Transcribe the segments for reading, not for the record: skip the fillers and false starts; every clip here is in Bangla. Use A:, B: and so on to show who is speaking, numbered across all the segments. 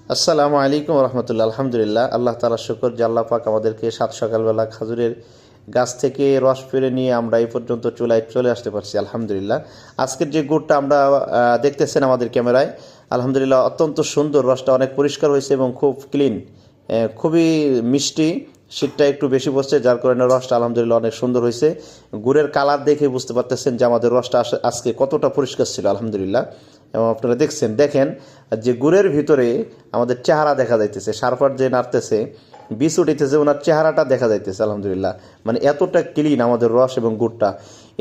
A: আসসালামু আলাইকুম রহমতুল্লাহ। আলহামদুলিল্লাহ, আল্লাহ তাআলা শুকর যে আল্লাহ পাক আমাদেরকে সাত সকালবেলা খেজুরের গাছ থেকে রস পেড়ে নিয়ে আমরা এই পর্যন্ত চুলায় চলে আসতে পারছি। আলহামদুলিল্লাহ, আজকের যে গুড়টা আমরা দেখতেছেন আমাদের ক্যামেরায়, আলহামদুলিল্লাহ অত্যন্ত সুন্দর, রসটা অনেক পরিষ্কার হয়েছে এবং খুব ক্লিন, খুবই মিষ্টি। শীতটা একটু বেশি বসছে, যার কারণে রসটা আলহামদুলিল্লাহ অনেক সুন্দর হয়েছে। গুড়ের কালার দেখে বুঝতে পারতেছেন যে আমাদের রসটা আজকে কতটা পরিষ্কার ছিল আলহামদুলিল্লাহ। এবং আপনারা দেখেন যে গুড়ের ভিতরে আমাদের চেহারা দেখা যাইতেছে, সারফার যে নাড়তেছে, বীজ উঠিতেছে, ওনার চেহারাটা দেখা যাইতেছে আলহামদুলিল্লাহ। মানে এতটা ক্লিন আমাদের রস এবং গুড়টা,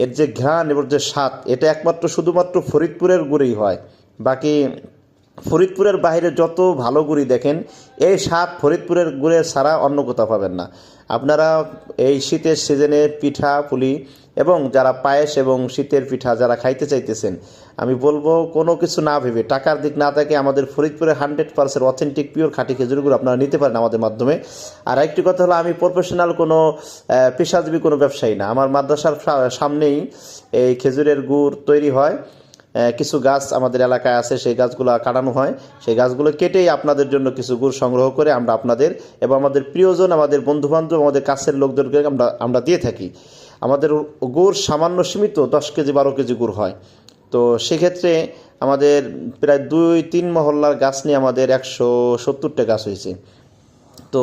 A: এর যে ঘ্রাণ এবং যে স্বাদ, এটা একমাত্র শুধুমাত্র ফরিদপুরের গুড়েই হয়। বাকি ফরিদপুরের বাইরে যত ভালো গুড়ি দেখেন, এই স্বাদ ফরিদপুরের গুড়ে ছাড়া অন্য কোথাও পাবেন না। আপনারা এই শীতের সিজনে পিঠা পুলি এবং যারা পায়েস এবং শীতের পিঠা যারা খাইতে চাইতেছেন, আমি বলবো কোনো কিছু না ভেবে, টাকার দিক না থাকে, আমাদের ফরিদপুরে 100% অথেন্টিক পিওর খাঁটি খেজুর গুড় আপনারা নিতে পারেন আমাদের মাধ্যমে। আর একটি কথা হলো, আমি প্রফেশনাল কোনো পেশাজীবী কোনো ব্যবসায়ী না। আমার মাদ্রাসার সামনেই এই খেজুরের গুড় তৈরি হয়। কিছু গাছ আমাদের এলাকায় আছে, সেই গাছগুলো কাটানো হয়, সেই গাছগুলো কেটেই আপনাদের জন্য কিছু গুড় সংগ্রহ করে আমরা আপনাদের এবং আমাদের প্রিয়জন, আমাদের বন্ধুবান্ধব, আমাদের কাছের লোকদেরকে আমরা দিয়ে থাকি। আমাদের গুড় সামান্য সীমিত, 10 কেজি 12 কেজি গুড় হয়। তো সেক্ষেত্রে আমাদের প্রায় 2-3 মহল্লার গাছ নিয়ে আমাদের 170টা গাছ হয়েছে। তো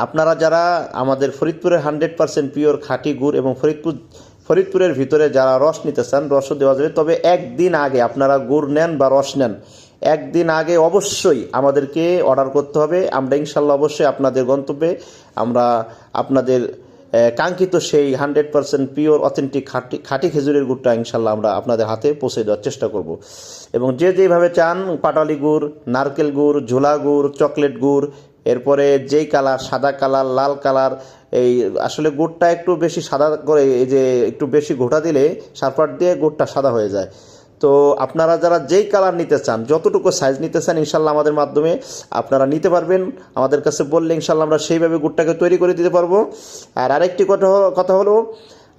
A: আপনারা যারা আমাদের ফরিদপুরের 100% পিওর খাঁটি গুড় এবং ফরিদপুরের ভিতরে যারা রস নিতে চান, রসও দেওয়া যাবে। তবে একদিন আগে আপনারা গুড় নেন বা রস নেন, একদিন আগে অবশ্যই আমাদেরকে অর্ডার করতে হবে। আমরা ইনশাল্লাহ অবশ্যই আপনাদের গন্তব্যে আমরা আপনাদের কাঙ্ক্ষিত সেই 100% পিওর অথেন্টিক খাঁটি খেজুরের গুড়টা ইনশাল্লাহ আমরা আপনাদের হাতে পৌঁছে দেওয়ার চেষ্টা করব। এবং যে যেভাবে চান, পাটালি গুড়, নারকেল গুড়, ঝোলা গুড়, চকলেট গুড়, এরপরে যেই কালার, সাদা কালার, লাল কালার, এই আসলে গুড়টা একটু বেশি সাদা করে, এই যে একটু বেশি ঘোটা দিলে সারপাট দিয়ে গুড়টা সাদা হয়ে যায়। তো আপনারা যারা যেই কালার নিতে চান, যতটুকু সাইজ নিতে চান, ইনশাল্লাহ আমাদের মাধ্যমে আপনারা নিতে পারবেন। আমাদের কাছে বললে ইনশাল্লাহ আমরা সেইভাবে গুড়টাকে তৈরি করে দিতে পারবো। আর আরেকটি কথা হলো,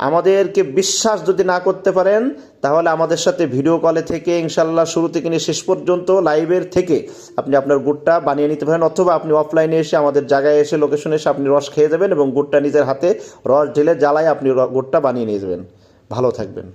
A: আমাদেরকে বিশ্বাস যদি না করতে পারেন, তাহলে আমাদের সাথে ভিডিও কলে থেকে ইনশাল্লাহ শুরু থেকে নিয়ে শেষ পর্যন্ত লাইভের থেকে আপনি আপনার গুড়টা বানিয়ে নিতে পারেন, অথবা আপনি অফলাইনে এসে আমাদের জায়গায় এসে, লোকেশনে এসে আপনি রস খেয়ে যাবেন এবং গুড়টা নিজের হাতে রস ঢেলে জ্বালায় আপনি গুড়টা বানিয়ে নিয়ে যাবেন। ভালো থাকবেন।